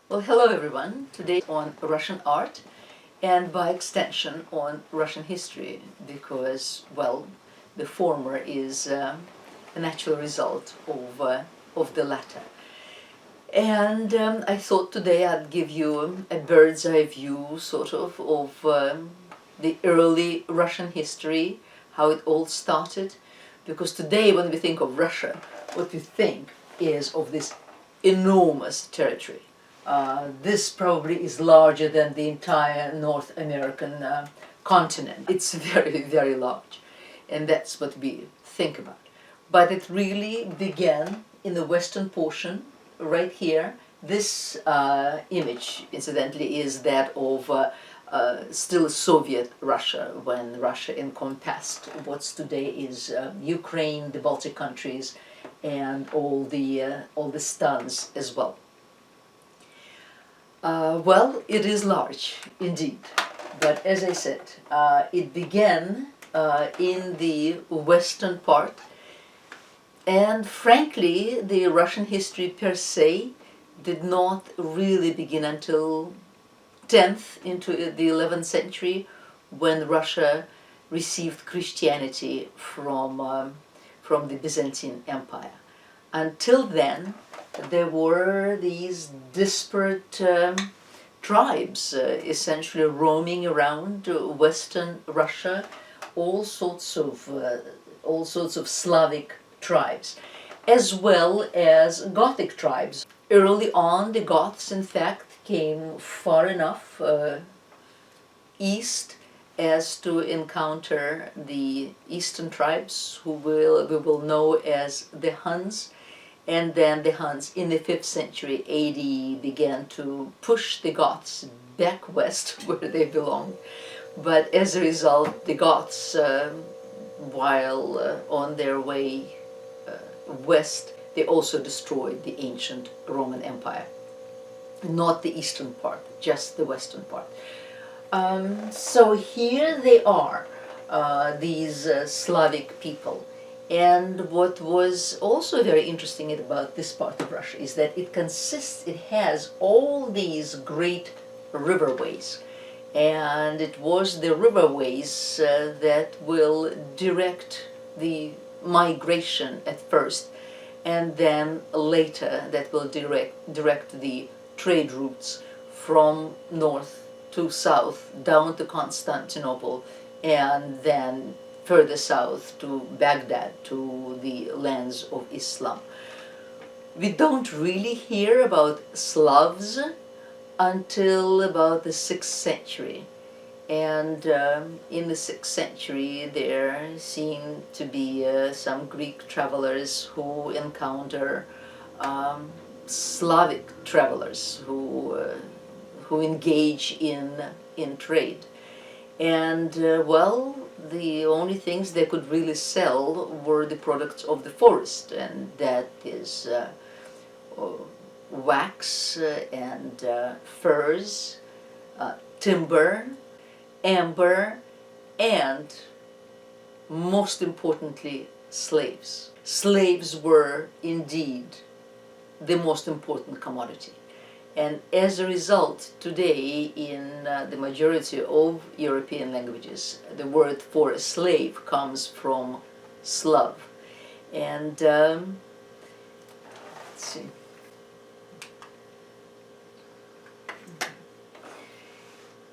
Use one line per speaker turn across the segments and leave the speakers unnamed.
Well, hello everyone. Today on Russian art and by extension on Russian history because, well, the former is a natural result of the latter. And I thought today I'd give you a bird's eye view sort of the early Russian history, how it all started. Because today when we think of Russia, what we think is of this enormous territory. This probably is larger than the entire North American continent. It's very, very large, and that's what we think about. But it really began in the western portion, right here. This image, incidentally, is that of still Soviet Russia, when Russia encompassed what's today is Ukraine, the Baltic countries, and all the stans as well. Well, it is large, indeed, but as I said, it began in the western part, and frankly, the Russian history per se did not really begin until 10th into the 11th century, when Russia received Christianity from the Byzantine Empire. Until then, there were these disparate tribes essentially roaming around Western Russia, all sorts of Slavic tribes, as well as Gothic tribes. Early on, the Goths, in fact, came far enough east as to encounter the eastern tribes, who we will know as the Huns. And then the Huns in the 5th century AD began to push the Goths back west where they belonged. But as a result, the Goths, while on their way west, they also destroyed the ancient Roman Empire. Not the eastern part, just the western part. So here they are, these Slavic people. And what was also very interesting about this part of Russia is that it has all these great riverways. And it was the riverways that will direct the migration at first, and then later that will direct the trade routes from north to south, down to Constantinople, and then further south to Baghdad, to the lands of Islam. We don't really hear about Slavs until about the 6th century. And in the 6th century there seem to be some Greek travelers who encounter Slavic travelers who engage in trade. And well, the only things they could really sell were the products of the forest, and that is wax and furs, timber, amber, and most importantly, slaves. Slaves were indeed the most important commodity. And as a result, today in the majority of European languages, the word for a slave comes from Slav. And let's see.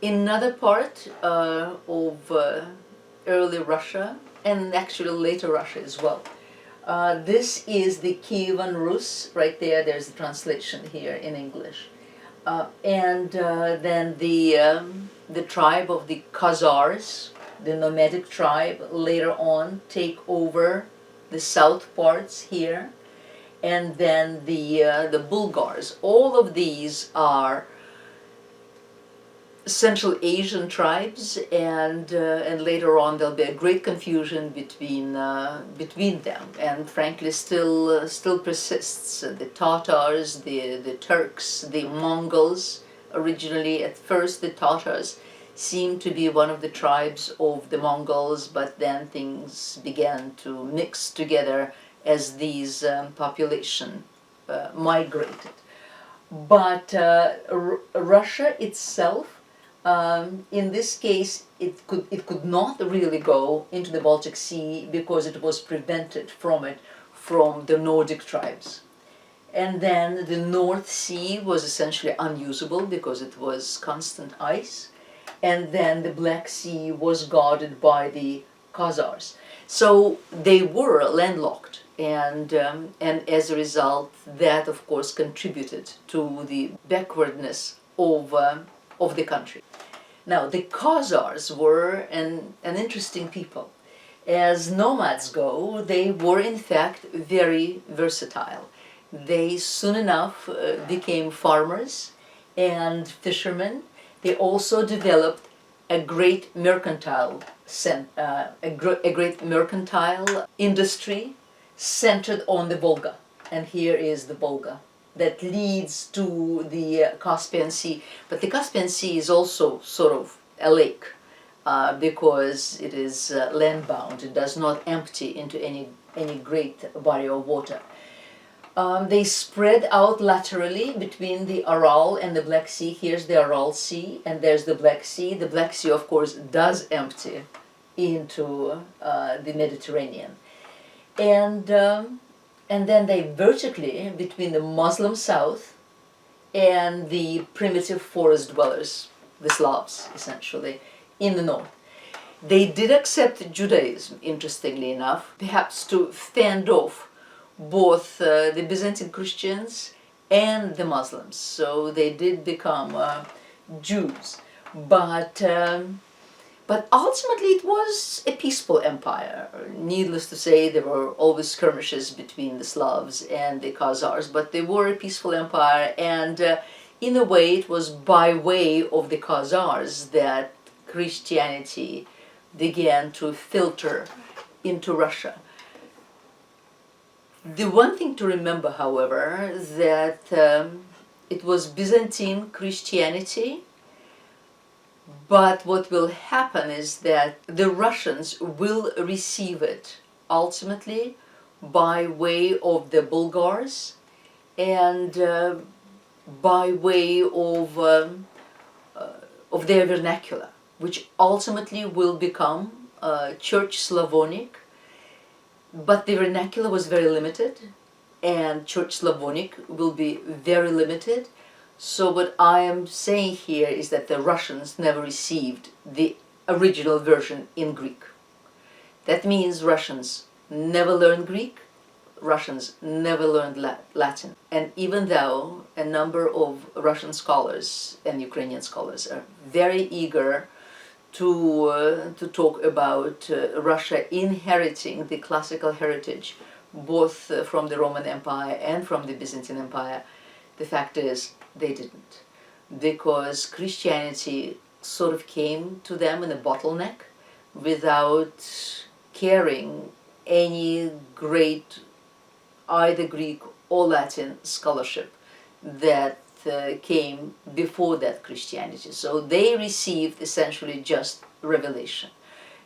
In another part of early Russia, and actually later Russia as well, this is the Kievan Rus, right there, there's the translation here in English. And then the tribe of the Causars, the nomadic tribe, later on take over the south parts here. And then the Bulgars. All of these are Central Asian tribes, and later on there'll be a great confusion between them, and frankly still persists. The Tatars, the Turks, the Mongols. Originally, at first, the Tatars seemed to be one of the tribes of the Mongols, but then things began to mix together as these population migrated. But Russia itself, in this case, it could not really go into the Baltic Sea because it was prevented from it from the Nordic tribes. And then the North Sea was essentially unusable because it was constant ice. And then the Black Sea was guarded by the Causars. So they were landlocked, and as a result, that of course contributed to the backwardness of the country. Now, the Causars were an interesting people. As nomads go, they were in fact very versatile. They soon enough became farmers and fishermen. They also developed a great mercantile industry centered on the Volga. And here is the Volga that leads to the Caspian Sea. But the Caspian Sea is also sort of a lake because it is land-bound. It does not empty into any great body of water. They spread out laterally between the Aral and the Black Sea. Here's the Aral Sea, and there's the Black Sea. The Black Sea, of course, does empty into the Mediterranean. And then they vertically, between the Muslim south and the primitive forest dwellers, the Slavs, essentially, in the north. They did accept Judaism, interestingly enough, perhaps to fend off both the Byzantine Christians and the Muslims. So they did become Jews. But ultimately it was a peaceful empire. Needless to say, there were always skirmishes between the Slavs and the Khazars, but they were a peaceful empire, and in a way it was by way of the Khazars that Christianity began to filter into Russia. The one thing to remember, however, that it was Byzantine Christianity, but what will happen is that the Russians will receive it ultimately by way of the Bulgars and by way of their vernacular, which ultimately will become Church Slavonic. But the vernacular was very limited, and Church Slavonic will be very limited. So what I am saying here is that the Russians never received the original version in Greek. That means Russians never learned Greek, Russians never learned Latin. And even though a number of Russian scholars and Ukrainian scholars are very eager to talk about Russia inheriting the classical heritage both from the Roman Empire and from the Byzantine Empire, the fact is they didn't, because Christianity sort of came to them in a bottleneck without carrying any great either Greek or Latin scholarship that came before that Christianity. So they received essentially just revelation,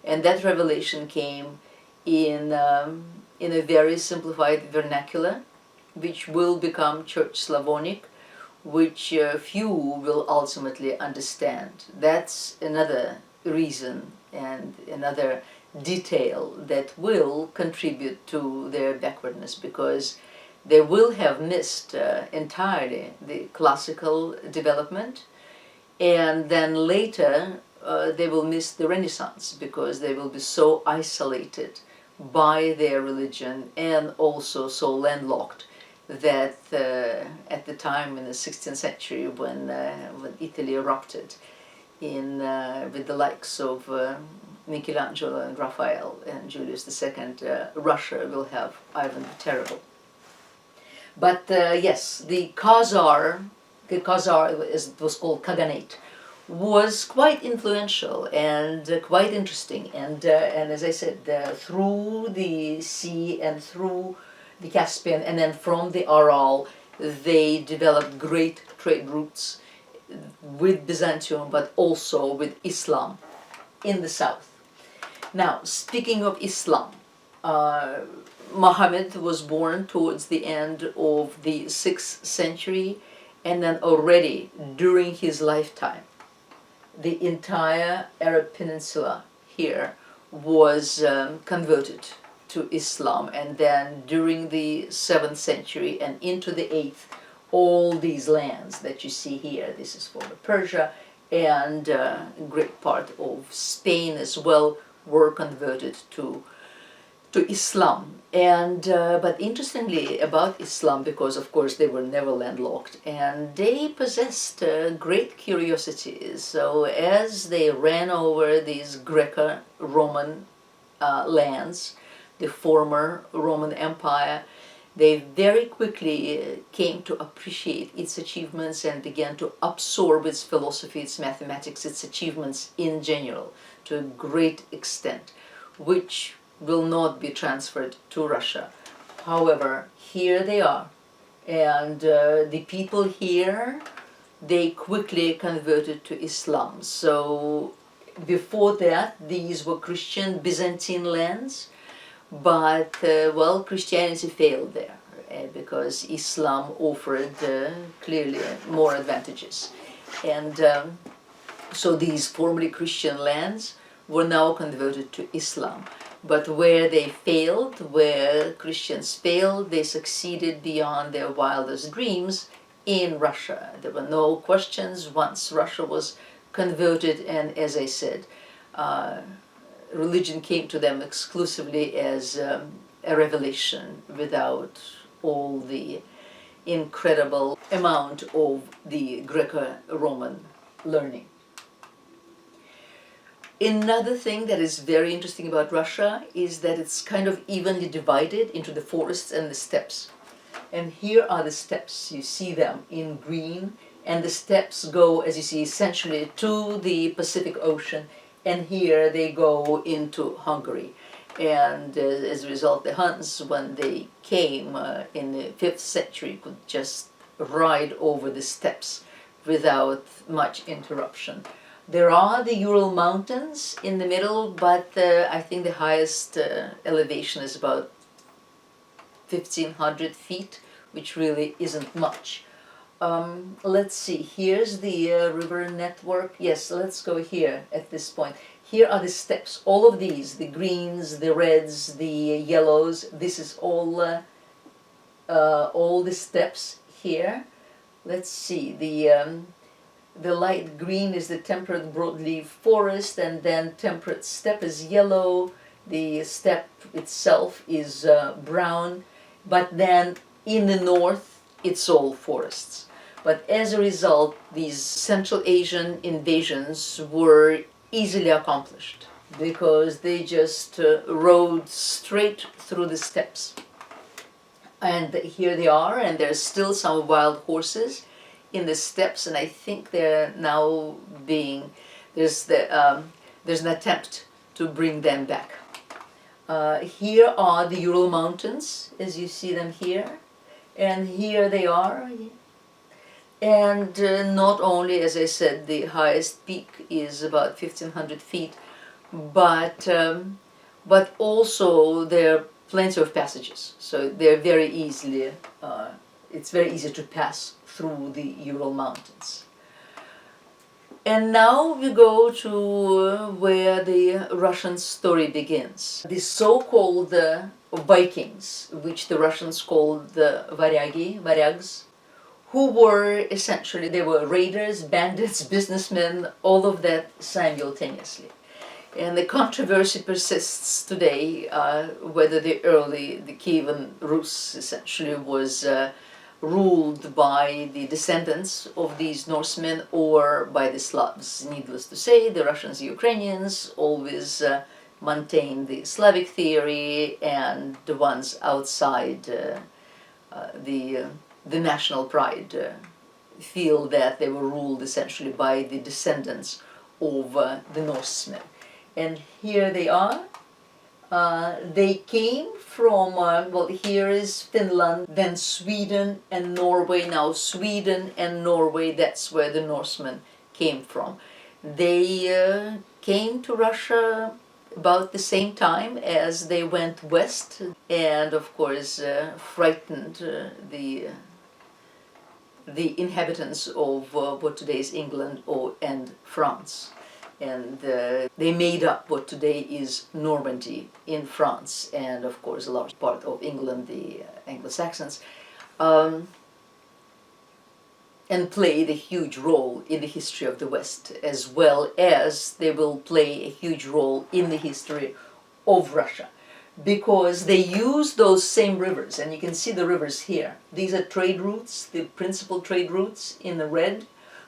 and that revelation came in a very simplified vernacular, which will become Church Slavonic, which few will ultimately understand. That's another reason and another detail that will contribute to their backwardness, because they will have missed entirely the classical development, and then later they will miss the Renaissance because they will be so isolated by their religion and also so landlocked that at the time in the 16th century when Italy erupted with the likes of Michelangelo and Raphael and Julius II, Russia will have Ivan the Terrible. But yes, the Khazar, as it was called, Khaganate, was quite influential and quite interesting. And as I said, through the sea and through the Caspian, and then from the Aral, they developed great trade routes with Byzantium, but also with Islam in the south. Now, speaking of Islam, Muhammad was born towards the end of the 6th century, And then already during his lifetime, the entire Arab Peninsula here was converted to Islam, and then during the 7th century and into the 8th, all these lands that you see here, this is former Persia and a great part of Spain as well, were converted to Islam. And but interestingly about Islam, because of course they were never landlocked and they possessed great curiosities. So as they ran over these Greco-Roman lands, the former Roman Empire, they very quickly came to appreciate its achievements and began to absorb its philosophy, its mathematics, its achievements in general to a great extent, which will not be transferred to Russia. However, here they are, and the people here, they quickly converted to Islam. So before that, these were Christian Byzantine lands, but well, Christianity failed there because Islam offered clearly more advantages. And so these formerly Christian lands were now converted to Islam. But where they failed, where Christians failed, they succeeded beyond their wildest dreams in Russia. There were no questions once Russia was converted, and as I said, religion came to them exclusively as a revelation without all the incredible amount of the Greco-Roman learning. Another thing that is very interesting about Russia is that it's kind of evenly divided into the forests and the steppes. And here are the steppes. You see them in green, and the steppes go, as you see, essentially to the Pacific Ocean, and here they go into Hungary. And as a result, the Huns, when they came in the 5th century, could just ride over the steppes without much interruption. There are the Ural Mountains in the middle, but I think the highest elevation is about 1,500 feet, which really isn't much. Let's see, here's the river network. Yes, let's go here at this point. Here are the steppes, all of these, the greens, the reds, the yellows. This is all the steppes here. Let's see, the light green is the temperate broadleaf forest, and then temperate steppe is yellow. The steppe itself is brown, but then in the north it's all forests. But as a result, these Central Asian invasions were easily accomplished because they just rode straight through the steppes. And here they are, and there's still some wild horses in the steppes, and I think they're now being, there's an attempt to bring them back. Here are the Ural Mountains, as you see them here, and here they are. And not only, as I said, the highest peak is about 1,500 feet, but also there are plenty of passages, so they're very easily, it's very easy to pass through the Ural Mountains. And now we go to where the Russian story begins. The so-called Vikings, which the Russians called the Varyags, who were essentially, they were raiders, bandits, businessmen, all of that simultaneously. And the controversy persists today whether the Kievan Rus essentially was ruled by the descendants of these Norsemen or by the Slavs. Needless to say, the Russians and Ukrainians always maintain the Slavic theory, and the ones outside the national pride feel that they were ruled essentially by the descendants of the Norsemen. And here they are. They came from, well, here is Finland, then Sweden and Norway. Now Sweden and Norway, that's where the Norsemen came from. They came to Russia about the same time as they went west, and of course frightened the the inhabitants of what today is England and France. And they made up what today is Normandy in France, and of course a large part of England, the Anglo-Saxons, and played a huge role in the history of the West, as well as they will play a huge role in the history of Russia, because they use those same rivers, and you can see the rivers here. These are trade routes, the principal trade routes in the red,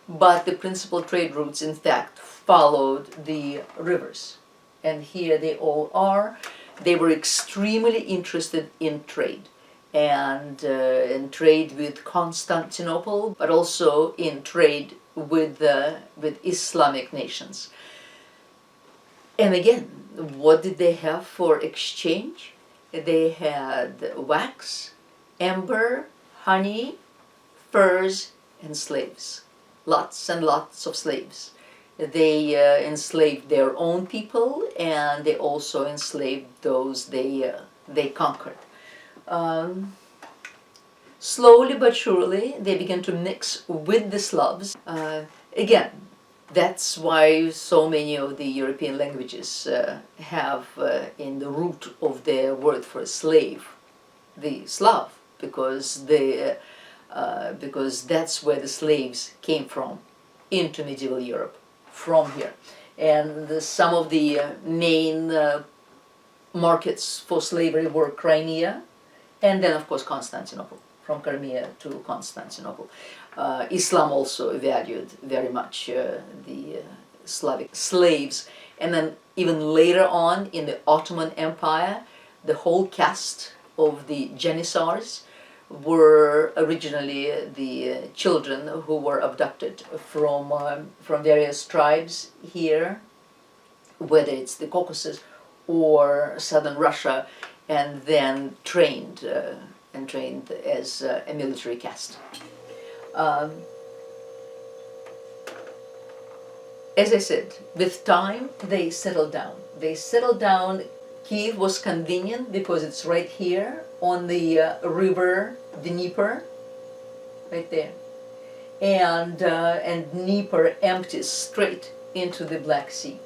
but the principal trade routes in fact followed the rivers. And here they all are. They were extremely interested in trade, and in trade with Constantinople, but also in trade with Islamic nations. And again, what did they have for exchange? They had wax, amber, honey, furs, and slaves. Lots and lots of slaves. They enslaved their own people, and they also enslaved those they conquered. Slowly but surely, they began to mix with the Slavs. Again, that's why so many of the European languages have in the root of their word for slave the Slav, because that's where the slaves came from into medieval Europe, from here. And some of the main markets for slavery were Crimea, and then of course Constantinople, from Crimea to Constantinople. Islam also valued very much the Slavic slaves. And then even later on in the Ottoman Empire, the whole caste of the Janissars were originally the children who were abducted from various tribes here, whether it's the Caucasus or southern Russia, and then trained as a military caste. As I said, with time they settled down. Kiev was convenient because it's right here on the river Dnieper, right there, and Dnieper empties straight into the Black Sea.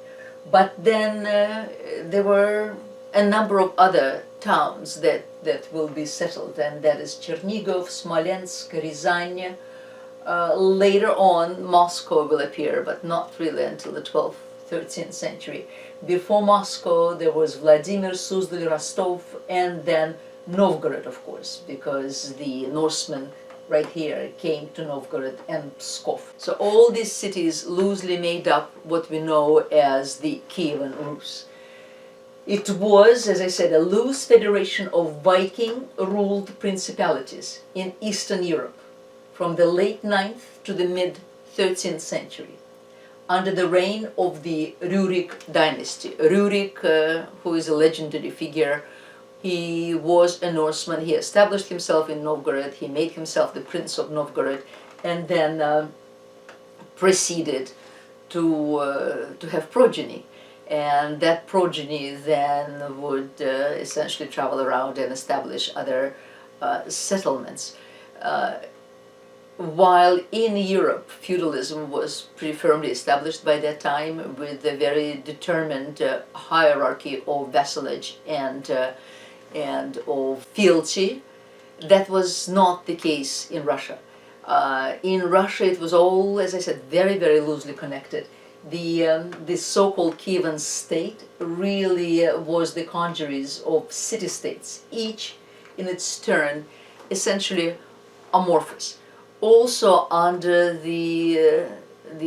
But then there were a number of other towns that will be settled, and that is Chernigov, Smolensk, Rязань. Later on, Moscow will appear, but not really until the 12th, 13th century. Before Moscow, there was Vladimir, Suzdal, Rostov, and then Novgorod, of course, because the Norsemen right here came to Novgorod and Pskov. So all these cities loosely made up what we know as the Kievan Rus. It was, as I said, a loose federation of Viking-ruled principalities in Eastern Europe from the late 9th to the mid-13th century, under the reign of the Rurik dynasty. Rurik, who is a legendary figure, he was a Norseman. He established himself in Novgorod. He made himself the Prince of Novgorod, and then proceeded to have progeny. And that progeny then would essentially travel around and establish other settlements. While in Europe, feudalism was pretty firmly established by that time, with a very determined hierarchy of vassalage and of fealty, that was not the case in Russia. In Russia, it was all, as I said, very, very loosely connected. The so-called Kievan state really was the congeries of city-states, each in its turn essentially amorphous. Also, under the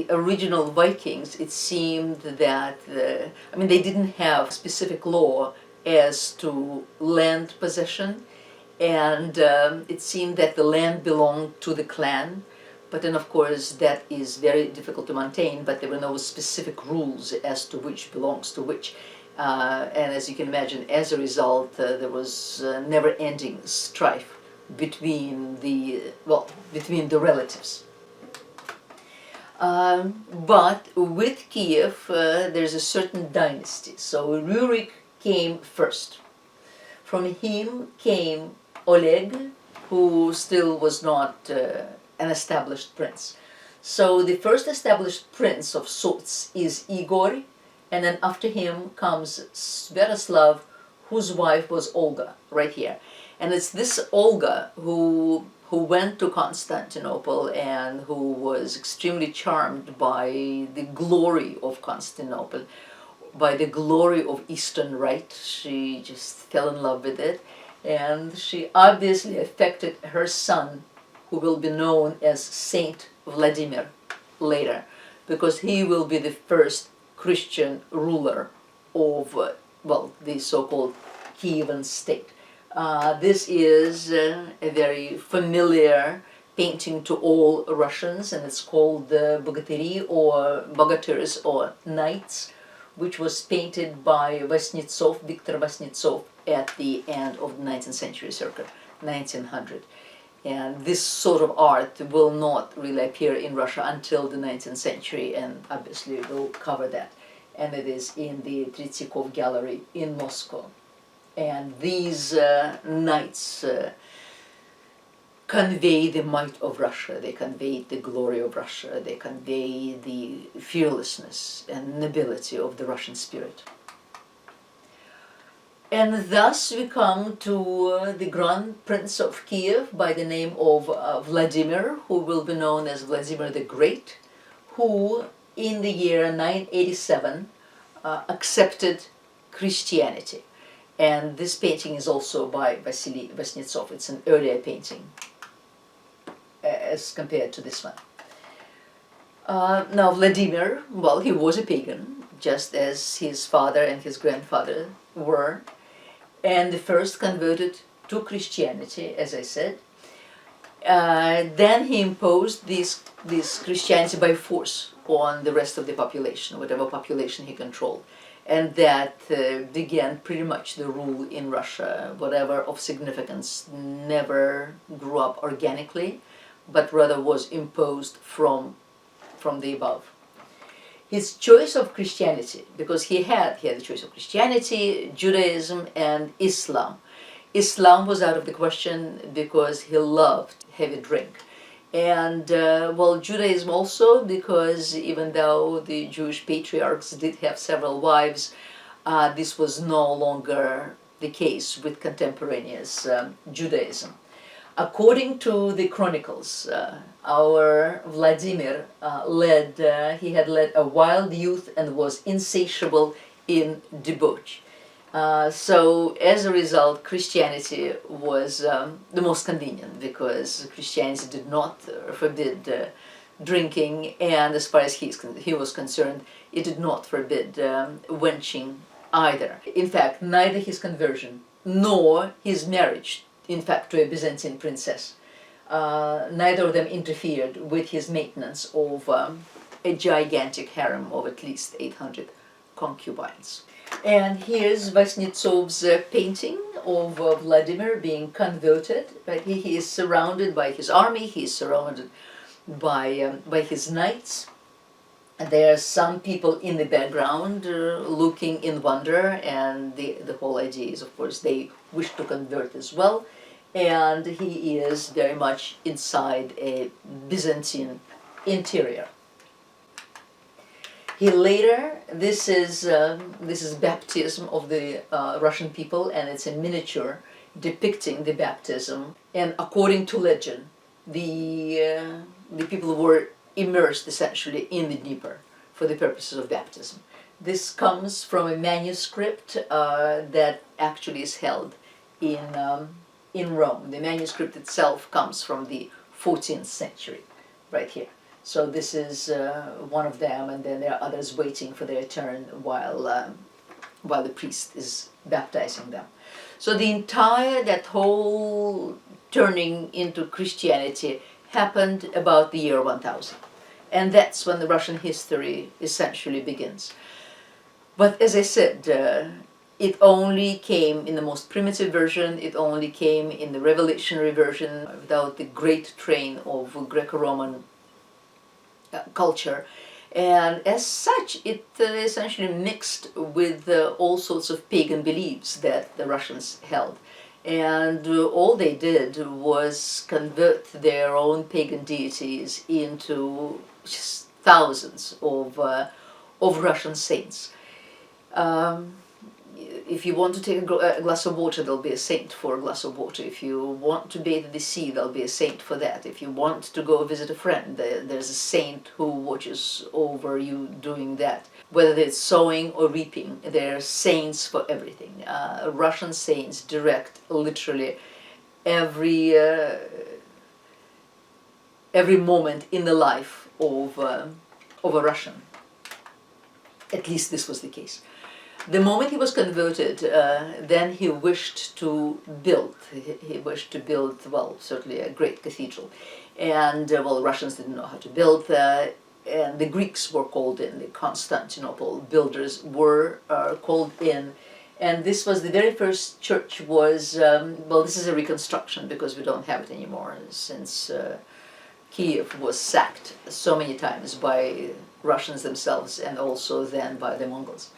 original Vikings, it seemed that they didn't have specific law as to land possession, and it seemed that the land belonged to the clan. But then, of course, that is very difficult to maintain, but there were no specific rules as to which belongs to which. And as you can imagine, as a result, there was never-ending strife between the relatives. But with Kiev, there's a certain dynasty. So Rurik came first. From him came Oleg, who still was not an established prince. So the first established prince of sorts is Igor, and then after him comes Sviatoslav, whose wife was Olga, right here. And it's this Olga who went to Constantinople and who was extremely charmed by the glory of Constantinople, by the glory of Eastern Rite. She just fell in love with it, and she obviously affected her son, who will be known as Saint Vladimir later, because he will be the first Christian ruler of, well, the so-called Kievan state. This is a very familiar painting to all Russians, and it's called the Bogatyri, or Bogatyrs, or Knights, which was painted by Vasnetsov, Viktor Vasnetsov, at the end of the 19th century, circa 1900. And this sort of art will not really appear in Russia until the 19th century, and obviously we'll cover that. And it is in the Tretsyakov Gallery in Moscow. And these knights convey the might of Russia, they convey the glory of Russia, they convey the fearlessness and nobility of the Russian spirit. And thus we come to the Grand Prince of Kiev by the name of Vladimir, who will be known as Vladimir the Great, who in the year 987 accepted Christianity. And this painting is also by Vasily Vasnetsov. It's an earlier painting as compared to this one. Now Vladimir, well, he was a pagan, just as his father and his grandfather were, and the first converted to Christianity, as I said. Then he imposed this Christianity by force on the rest of the population, whatever population he controlled. And that began pretty much the rule in Russia. Whatever of significance never grew up organically, but rather was imposed from the above. His choice of Christianity, because he had the choice of Christianity, Judaism, and Islam. Islam was out of the question because he loved heavy drink. And well, Judaism also, because even though the Jewish patriarchs did have several wives, this was no longer the case with contemporaneous Judaism. According to the chronicles, our Vladimir he had led a wild youth and was insatiable in debauch. So as a result, Christianity was the most convenient, because Christianity did not forbid drinking, and as far as he was concerned, it did not forbid wenching either. In fact, neither his conversion nor his marriage, in fact, to a Byzantine princess, neither of them interfered with his maintenance of a gigantic harem of at least 800 concubines. And here's Vasnetsov's painting of Vladimir being converted. Right? He is surrounded by his army, he is surrounded by his knights. And there are some people in the background looking in wonder, and the whole idea is, of course, they wish to convert as well. And he is very much inside a Byzantine interior. He later, this is baptism of the Russian people, and it's a miniature depicting the baptism. And according to legend, the people were immersed essentially in the Dnieper for the purposes of baptism. This comes from a manuscript that actually is held in Rome. The manuscript itself comes from the 14th century, right here. So this is one of them, and then there are others waiting for their turn while the priest is baptizing them. So that whole turning into Christianity happened about the year 1000. And that's when the Russian history essentially begins. But as I said, it only came in the most primitive version, it only came in the revolutionary version, without the great train of Greco-Roman culture. And as such, it essentially mixed with all sorts of pagan beliefs that the Russians held. And all they did was convert their own pagan deities into just thousands of Russian saints. Um, if you want to take a glass of water, there'll be a saint for a glass of water. If you want to bathe in the sea, there'll be a saint for that. If you want to go visit a friend, there's a saint who watches over you doing that. Whether it's sowing or reaping, there are saints for everything. Russian saints direct literally every moment in the life of a Russian. At least this was the case. The moment he was converted, then he wished to build. He wished to build, well, certainly a great cathedral. And, well, Russians didn't know how to build, and the Greeks were called in. The Constantinople builders were called in. And this was the very first church was, well, this is a reconstruction because we don't have it anymore since Kiev was sacked so many times by Russians themselves and also then by the Mongols.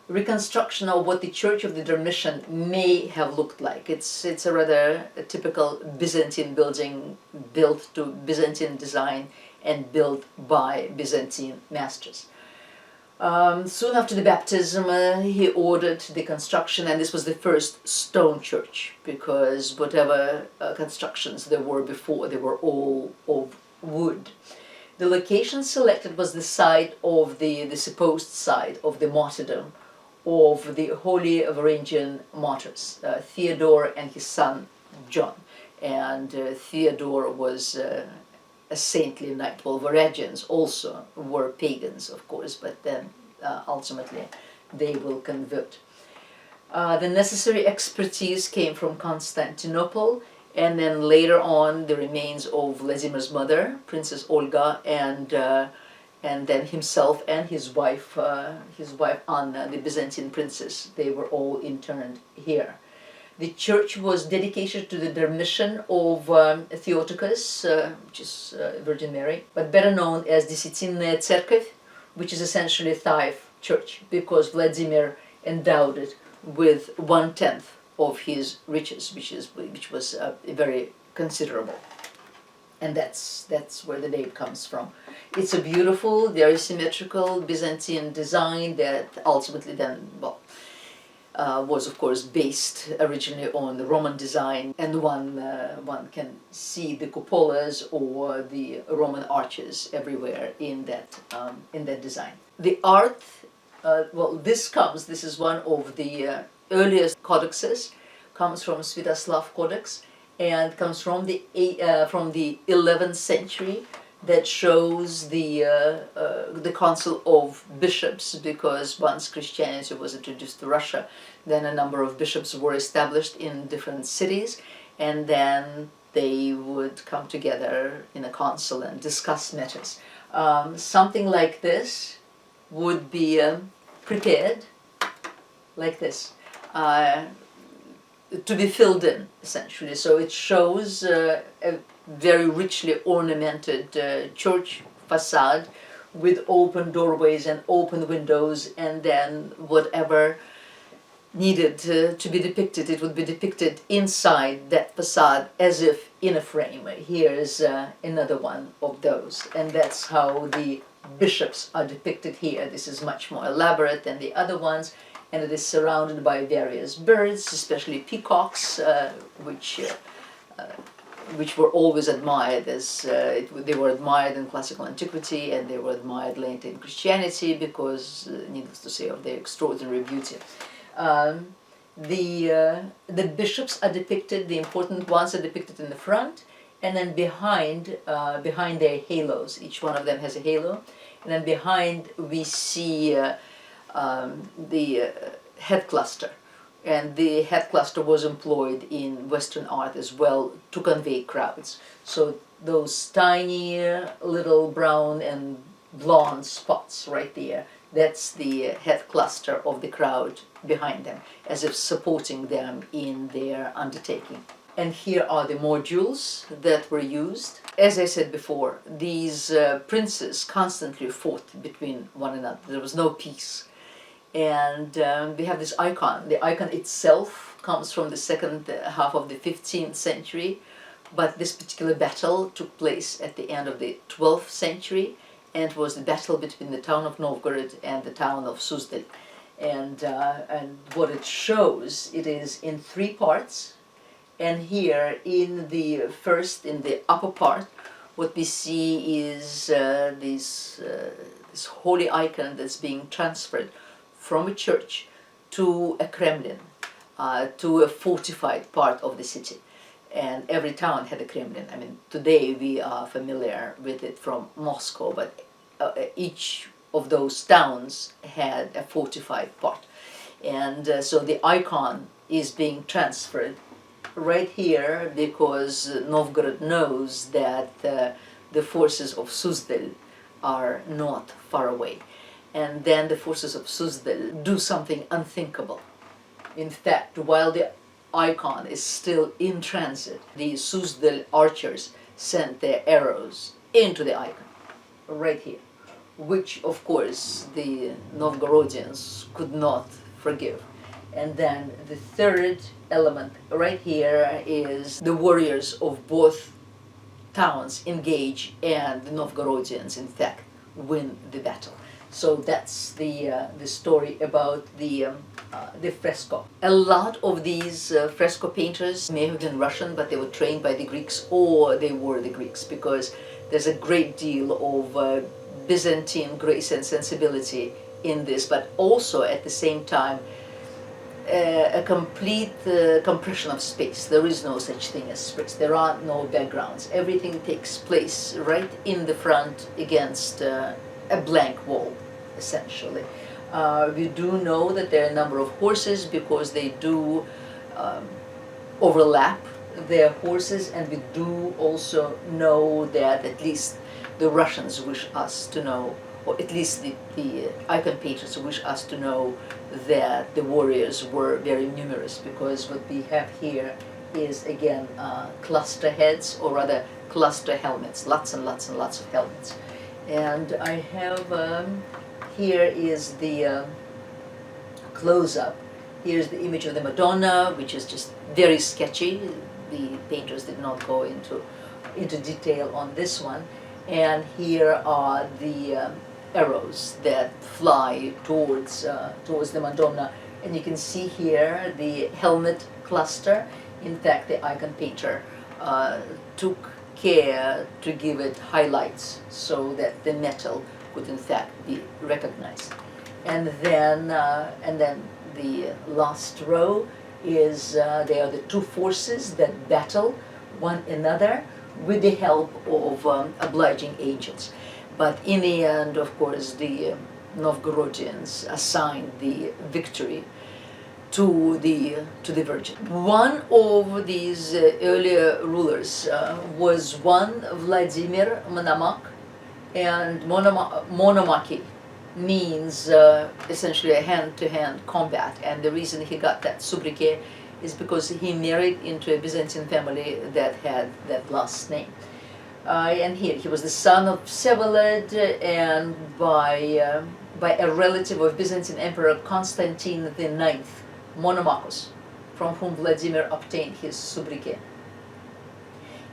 Reconstruction of what the Church of the Dormition may have looked like. It's a rather typical Byzantine building, built to Byzantine design and built by Byzantine masters. Soon after the baptism, he ordered the construction, and this was the first stone church, because whatever constructions there were before, they were all of wood. The location selected was the site of the supposed site of the martyrdom of the Holy Varangian martyrs, Theodore and his son John. And Theodore was a saintly knight. Well, Varangians also were pagans, of course, but then ultimately they will convert. The necessary expertise came from Constantinople, and then later on the remains of Vladimir's mother, Princess Olga, and then himself and his wife Anna, the Byzantine princess. They were all interned here. The church was dedicated to the Dormition of Theotokos, which is Virgin Mary, but better known as the Desytinная Cerkev, which is essentially a Thiev church, because Vladimir endowed it with 1/10 of his riches, which was very considerable. And that's where the name comes from. It's a beautiful, very symmetrical Byzantine design that ultimately then, well, was of course based originally on the Roman design, and one can see the cupolas or the Roman arches everywhere in that design. The art, well, this is one of the earliest codices, comes from Svetoslav Codex, and comes from the 11th century, that shows the council of bishops, because once Christianity was introduced to Russia, then a number of bishops were established in different cities, and then they would come together in a council and discuss matters. Something like this would be prepared like this, to be filled in, essentially. So it shows a very richly ornamented church facade with open doorways and open windows, and then whatever needed to be depicted, it would be depicted inside that facade as if in a frame. Here's another one of those, and that's how the bishops are depicted here. This is much more elaborate than the other ones, and it is surrounded by various birds, especially peacocks, which were always admired as they were admired in classical antiquity, and they were admired later in Christianity because, needless to say, of their extraordinary beauty. The bishops are depicted, the important ones are depicted in the front, and then behind their halos. Each one of them has a halo, and then behind we see the head cluster. And the head cluster was employed in Western art as well to convey crowds. So those tiny little brown and blonde spots right there, that's the head cluster of the crowd behind them, as if supporting them in their undertaking. And here are the modules that were used. As I said before, these princes constantly fought between one another. There was no peace. And we have this icon. The icon itself comes from the second half of the 15th century, but this particular battle took place at the end of the 12th century, and was the battle between the town of Novgorod and the town of Suzdal. And what it shows, it is in three parts, and here in the upper part, what we see is this holy icon that's being transferred from a church to a Kremlin, to a fortified part of the city. And every town had a Kremlin. I mean, today we are familiar with it from Moscow, but each of those towns had a fortified part. And so the icon is being transferred right here because Novgorod knows that the forces of Suzdal are not far away. And then the forces of Suzdal do something unthinkable. In fact, while the icon is still in transit, the Suzdal archers sent their arrows into the icon, right here, which of course the Novgorodians could not forgive. And then the third element right here is the warriors of both towns engage, and the Novgorodians in fact win the battle. So that's the story about the fresco. A lot of these fresco painters may have been Russian, but they were trained by the Greeks, or they were the Greeks, because there's a great deal of Byzantine grace and sensibility in this, but also at the same time a complete compression of space. There is no such thing as space. There are no backgrounds. Everything takes place right in the front against a blank wall, essentially. We do know that there are a number of horses because they do overlap their horses, and we do also know that at least the Russians wish us to know, or at least the icon painters wish us to know, that the warriors were very numerous, because what we have here is again cluster heads, or rather cluster helmets, lots and lots and lots of helmets. And I have here is the close-up. Here's the image of the Madonna, which is just very sketchy. The painters did not go into detail on this one. And here are the arrows that fly towards the Madonna. And you can see here the helmet cluster. In fact, the icon painter took care to give it highlights so that the metal could in fact be recognized. And then the last row is they are the two forces that battle one another with the help of obliging angels. But in the end, of course, the Novgorodians assigned the victory to the Virgin. One of these earlier rulers was one Vladimir Monomach, and Monomocki means essentially a hand-to-hand combat. And the reason he got that sobriquet is because he married into a Byzantine family that had that last name. And here he was the son of Vsevolod, and by a relative of Byzantine Emperor Constantine IX, Monomachos, from whom Vladimir obtained his sobriquet.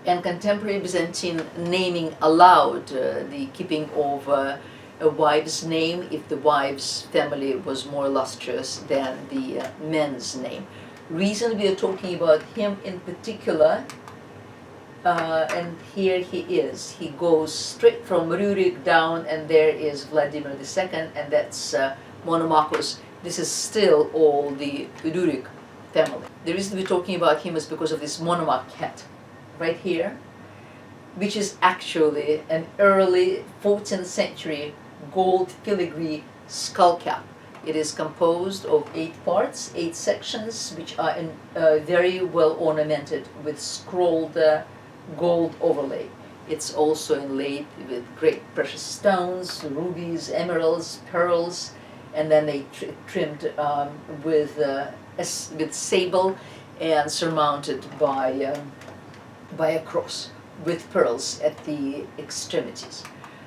And contemporary Byzantine naming allowed the keeping of a wife's name if the wife's family was more illustrious than the man's name. Reason we are talking about him in particular, and here he is. He goes straight from Rurik down, and there is Vladimir II, and that's Monomachos. This is still all the Rurik family. The reason we're talking about him is because of this Monomocks hat right here, which is actually an early 14th century gold filigree skull cap. It is composed of 8 parts, 8 sections, which are very well ornamented with scrolled gold overlay. It's also inlaid with great precious stones, rubies, emeralds, pearls, and then they trimmed with sable and surmounted by a cross with pearls at the extremities.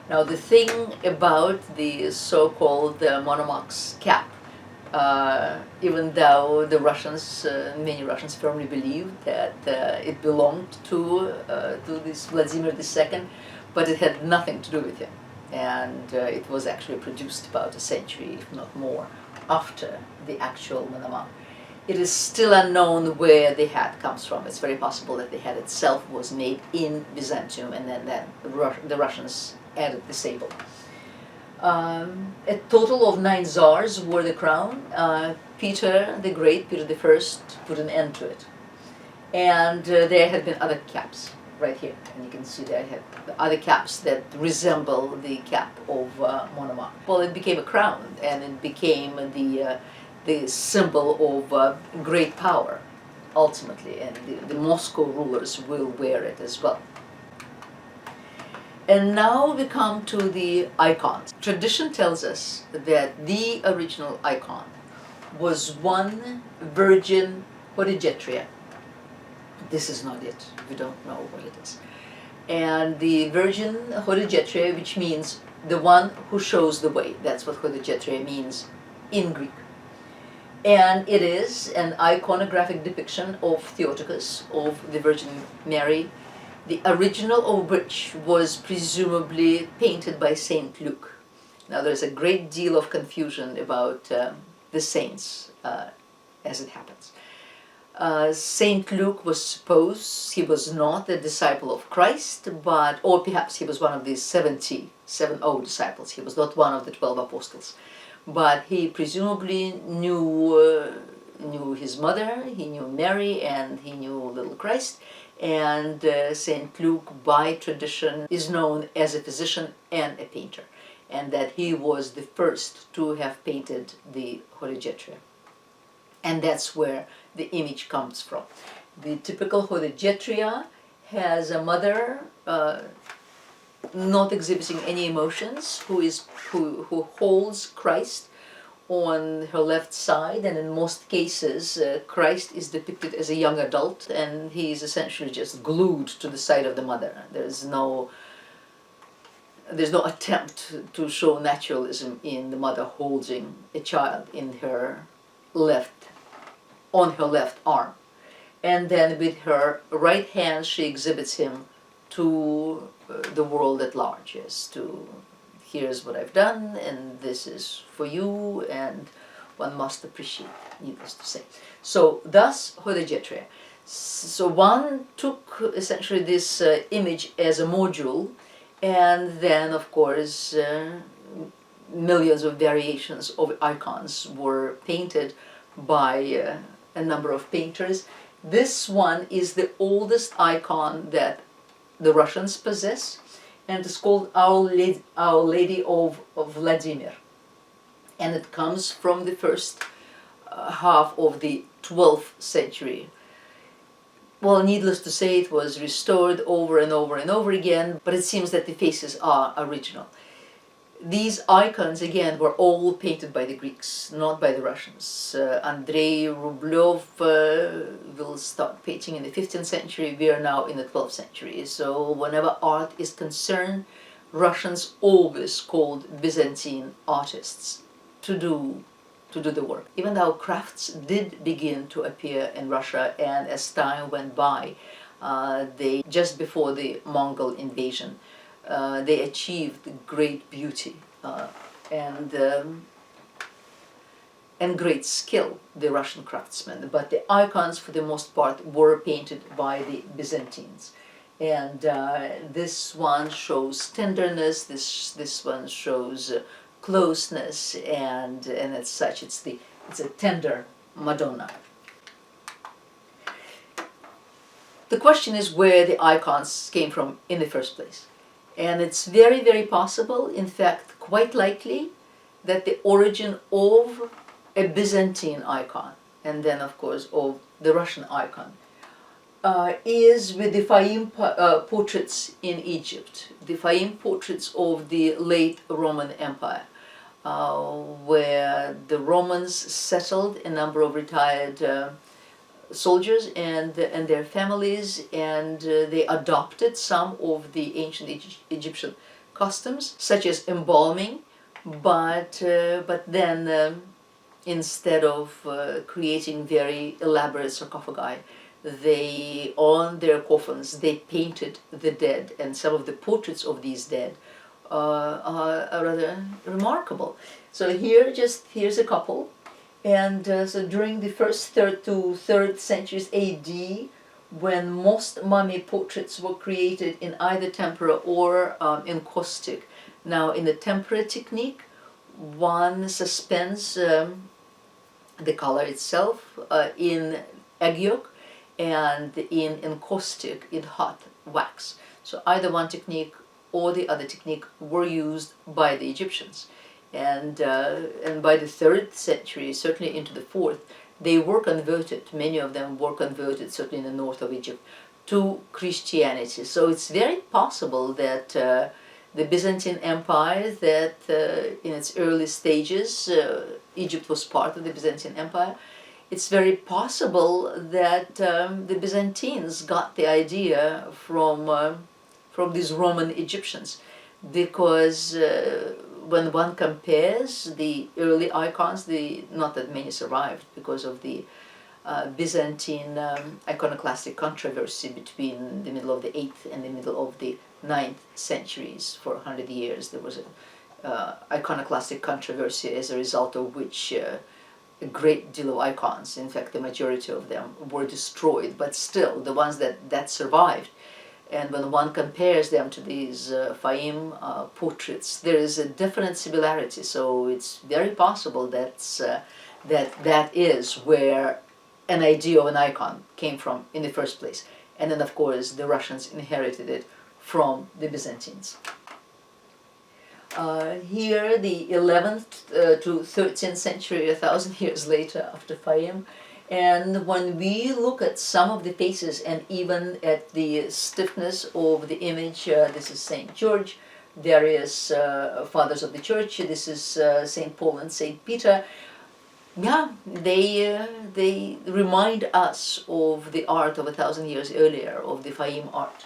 Now the thing about the so-called Monomocks cap even though the Russians, many Russians firmly believed that it belonged to this Vladimir II, but it had nothing to do with him. And it was actually produced about a century, if not more, after the actual Monomocks. It is still unknown where the hat comes from. It's very possible that the hat itself was made in Byzantium and then the Russians added the sable. A total of 9 Tsars wore the crown. Peter the Great, Peter I, put an end to it. And there had been other caps right here. And you can see there had other caps that resemble the cap of Monomocks. Well, it became a crown, and it became the symbol of great power, ultimately. And the Moscow rulers will wear it as well. And now we come to the icons. Tradition tells us that the original icon was one virgin Hodegetria. This is not it. We don't know what it is. And the virgin Hodegetria, which means the one who shows the way. That's what Hodegetria means in Greek. And it is an iconographic depiction of Theotokos, of the Virgin Mary, the original of which was presumably painted by Saint Luke. Now there's a great deal of confusion about the saints as it happens. Saint Luke was supposed, he was not a disciple of Christ, or perhaps he was one of the 70 disciples. He was not one of the 12 apostles. But he presumably knew his mother, he knew Mary, and he knew little Christ. And St. Luke, by tradition, is known as a physician and a painter, and that he was the first to have painted the Hodegetria. And that's where the image comes from. The typical Hodegetria has a mother not exhibiting any emotions, who holds Christ on her left side, and in most cases Christ is depicted as a young adult, and he is essentially just glued to the side of the mother. There's no attempt to show naturalism in the mother holding a child on her left arm. And then with her right hand she exhibits him to the world at large, as to here's what I've done, and this is for you, and one must appreciate, needless to say. So thus Hodegetria. So one took essentially this image as a module, and then of course millions of variations of icons were painted by a number of painters. This one is the oldest icon that the Russians possess, and it's called Our Lady of Vladimir. And it comes from the first half of the 12th century. Well, needless to say, it was restored over and over and over again, but it seems that the faces are original. These icons, again, were all painted by the Greeks, not by the Russians. Andrei Rublev will start painting in the 15th century. We are now in the 12th century. So whenever art is concerned, Russians always called Byzantine artists to do the work. Even though crafts did begin to appear in Russia, and as time went by, just before the Mongol invasion, they achieved great beauty and great skill, the Russian craftsmen. But the icons, for the most part, were painted by the Byzantines. And this one shows tenderness. This one shows closeness, and as such, it's a tender Madonna. The question is where the icons came from in the first place. And it's very, very possible, in fact, quite likely, that the origin of a Byzantine icon, and then, of course, of the Russian icon, is with the Fayum portraits in Egypt, the Fayum portraits of the late Roman Empire, where the Romans settled a number of retired soldiers and their families, and they adopted some of the ancient Egyptian customs, such as embalming, but then instead of creating very elaborate sarcophagi, they, on their coffins, they painted the dead, and some of the portraits of these dead are rather remarkable. So here's a couple, and so during the first third to third centuries AD, when most mummy portraits were created in either tempera or in caustic. Now, in the tempera technique, one suspends the color itself in egg yolk, and in caustic in hot wax. So either one technique or the other technique were used by the Egyptians, and by the 3rd century, certainly into the 4th, they were converted. Many of them were converted, certainly in the north of Egypt, to Christianity. So it's very possible that the Byzantine Empire, that in its early stages, Egypt was part of the Byzantine Empire. It's very possible that the Byzantines got the idea from these Roman Egyptians, because when one compares the early icons, not that many survived because of the Byzantine iconoclastic controversy between the middle of the 8th and the middle of the 9th centuries. For 100 years there was an iconoclastic controversy, as a result of which a great deal of icons, in fact the majority of them, were destroyed. But still, the ones that survived, and when one compares them to these Fahim portraits, there is a definite similarity. So it's very possible that is where an idea of an icon came from in the first place. And then, of course, the Russians inherited it from the Byzantines. Here, the 11th to 13th century, 1,000 years later after Fahim. And when we look at some of the faces, and even at the stiffness of the image, this is St. George, there is Fathers of the Church, this is St. Paul and St. Peter. Yeah, they remind us of the art of 1,000 years earlier, of the Fahim art.